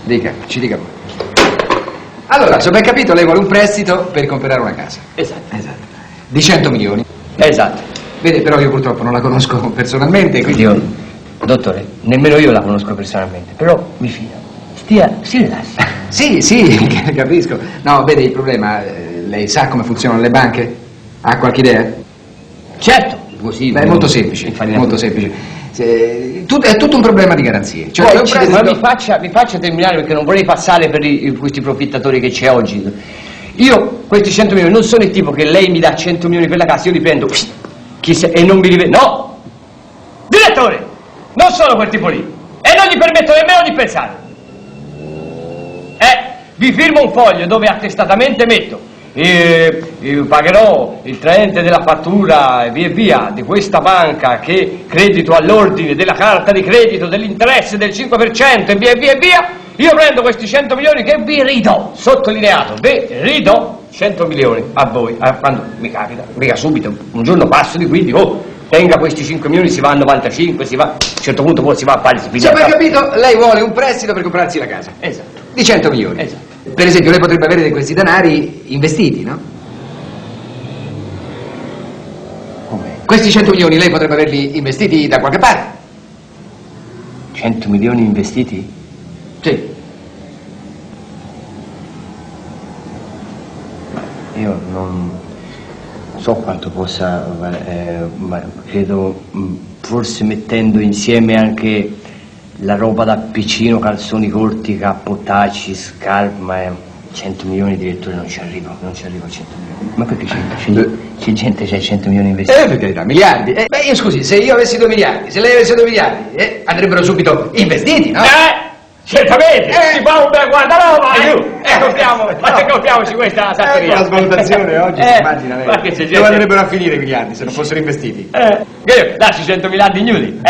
Dica, ci dica pure. Allora, se ho ben capito, lei vuole un prestito per comprare una casa. Esatto. Esatto. Di 100 milioni. Esatto. Vede, però io purtroppo non la conosco personalmente, quindi... Io, dottore, nemmeno io la conosco personalmente, però mi fido. Si rilassi. Sì, capisco. No, vede, il problema, lei sa come funzionano le banche? Ha qualche idea? Certo, così. Beh, è molto semplice, molto semplice. È tutto un problema di garanzie. Cioè, Poi, ma mi faccia terminare perché non vorrei passare per questi profittatori che c'è oggi. Io, questi 100 milioni, non sono il tipo che lei mi dà 100 milioni per la casa, io li prendo e non mi rivendo. No! Direttore! Non sono quel tipo lì! E non gli permetto nemmeno di pensare! Vi firmo un foglio dove attestatamente metto pagherò il traente della fattura e via di questa banca che credito all'ordine della carta di credito dell'interesse del 5% e via. Io prendo questi 100 milioni che vi ridò, sottolineato, vi ridò 100 milioni a voi, quando mi capita, mica subito, un giorno passo di qui, dico, tenga questi 5 milioni, si va a 95, si va, a un certo punto poi si va a fare... Se ho ben capito, lei vuole un prestito per comprarsi la casa. Esatto. Di 100 milioni. Esatto. Per esempio, lei potrebbe avere di questi denari investiti, no? Come? Questi 100 milioni lei potrebbe averli investiti da qualche parte. 100 milioni investiti? Sì. Io non so quanto possa, ma credo forse mettendo insieme anche la roba da piccino, calzoni corti, cappottacci, scarpe, ma 100 milioni direttore non ci arrivo a 100 milioni. Ma perché c'è gente che ha 100 milioni investiti? Per carità, miliardi. Beh, io scusi, se io avessi 2 miliardi, se lei avesse 2 miliardi, andrebbero subito investiti, no? Certamente! Si fa un bel guardaroma! Compriamoci questa satteria. La svalutazione oggi, si immagina lei. Ma che c'è gente... Dove andrebbero a finire i miliardi se non fossero investiti? Dacci 100 miliardi ignudi,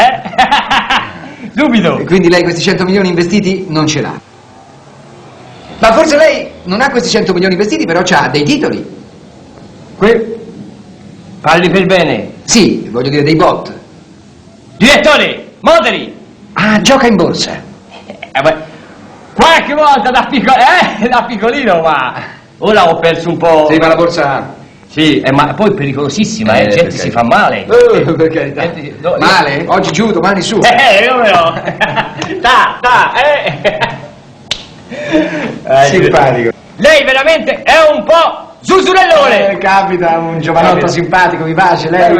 Subito! E quindi lei questi 100 milioni investiti non ce l'ha. Ma forse lei non ha questi 100 milioni investiti, però ha dei titoli. Parli per bene. Sì, voglio dire dei bot. Direttore, moderi! Ah, gioca in borsa. Qualche volta da piccolino, ma ora ho perso un po'... Sì, ma la borsa... Sì, ma poi è pericolosissima, gente si fa male. Per carità. Male? Oggi giù, domani su. Come no? Simpatico. Lei veramente è un po' zusurellone. Capita, un giovanotto simpatico, vivace, lei.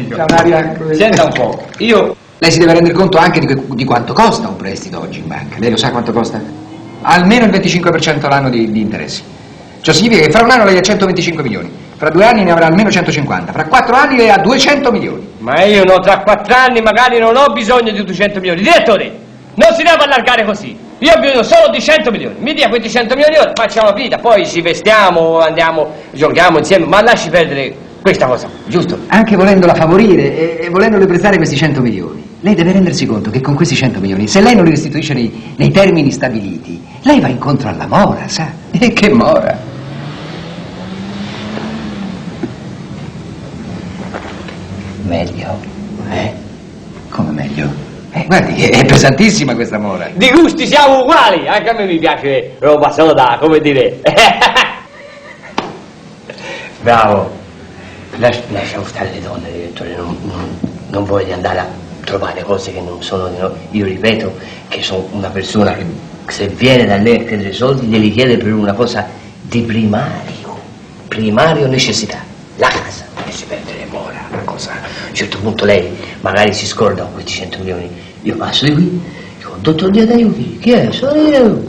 C'ha un'aria... Senta un po', Lei si deve rendere conto anche di quanto costa un prestito oggi in banca. Lei lo sa quanto costa? Almeno il 25% all'anno di interessi. Ciò significa che fra un anno lei ha 125 milioni, fra 2 anni ne avrà almeno 150, fra 4 anni lei ha 200 milioni. Ma io no, tra 4 anni magari non ho bisogno di 200 milioni. Direttore, non si deve allargare così. Io ho bisogno solo di 100 milioni. Mi dia questi 100 milioni ora, facciamo la vita, poi ci vestiamo, andiamo, giochiamo insieme, ma lasci perdere questa cosa, giusto? Anche volendola favorire e volendole prestare questi 100 milioni, lei deve rendersi conto che con questi 100 milioni, se lei non li restituisce nei termini stabiliti, lei va incontro alla mora, sa? E che mora? Meglio. Come meglio? Guardi, è pesantissima questa mora. Di gusti siamo uguali, anche a me mi piace roba soda, come dire. Bravo. Lasciamo stare le donne, direttore, non voglio andare a trovare cose che non sono di noi. Io ripeto che sono una persona che se viene da lei a chiedere soldi glieli chiede per una cosa di primario necessità, la casa, e si perde le mora, una cosa. A un certo punto lei magari si scorda con questi 100 milioni, io passo di qui, dico, dottor Dio t'aiuti, chi è? Sono io.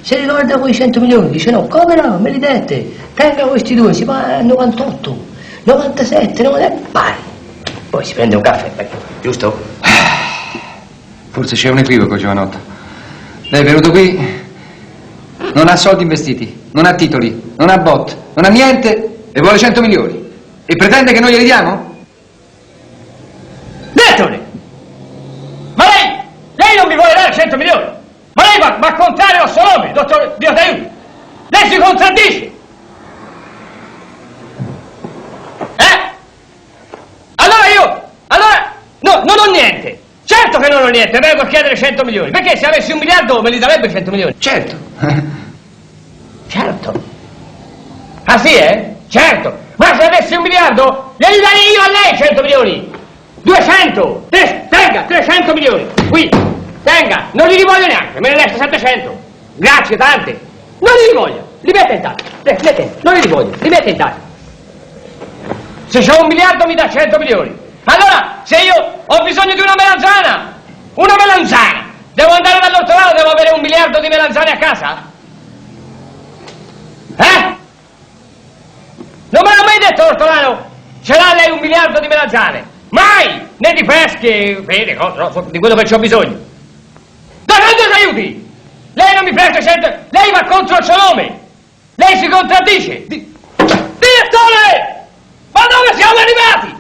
Si ricorda quei 100 milioni? Dice no, come no, me li dette, tenga questi due, si va a 98. 97, 90, pari. Poi si prende un caffè, giusto? Forse c'è un equivoco, giovanotto. Lei è venuto qui, non ha soldi investiti, non ha titoli, non ha bot, non ha niente e vuole 100 milioni. E pretende che noi glieli diamo? Direttore! Ma lei non mi vuole dare 100 milioni? Ma lei va contrario al suo nome, dottor Dio t'aiuti! Lei si contraddice! Allora no, non ho niente! Certo che non sono niente, vengo a chiedere 100 milioni. Perché se avessi 1 miliardo me li darebbe 100 milioni? Certo. Certo. Ah sì, Certo. Ma se avessi 1 miliardo, glieli darei io a lei 100 milioni. 200. Tenga, 300 milioni. Qui. Tenga. Non li voglio neanche, me ne resta 700. Grazie, tante. Non li voglio. Li mette in tasca. Non li voglio. Li mette in tasca. Se c'ho 1 miliardo mi dà 100 milioni. Allora, se io ho bisogno di una melanzana, devo andare dall'ortolano, devo avere 1 miliardo di melanzane a casa? Non me l'ha mai detto l'ortolano? Ce l'ha lei 1 miliardo di melanzane? Mai! Né di pesche, vede, di quello che ho bisogno. Da quando ti aiuti? Lei non mi presta 100... Lei va contro il suo nome! Lei si contraddice! Direttore! Ma dove siamo arrivati?